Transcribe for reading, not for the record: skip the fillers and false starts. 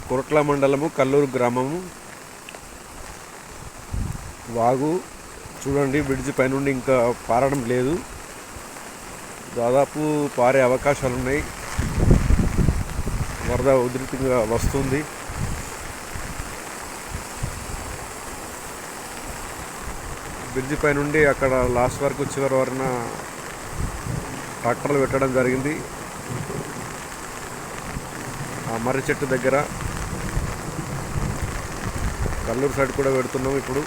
కొరట్ల మండలము కల్లూరు గ్రామము వాగు చూడండి. బ్రిడ్జి పైనుండి ఇంకా పారడం లేదు, దాదాపు పారే అవకాశాలు ఉన్నాయి. వరద ఉధృతంగా వస్తుంది. బ్రిడ్జి పైనుండి అక్కడ లాస్ట్ వరకు చివరి వరన ట్రాక్టర్లు పెట్టడం జరిగింది. ఆ మర్రి చెట్టు దగ్గర కల్లూరు సైడ్ కూడా పెడుతున్నాం ఇప్పుడు.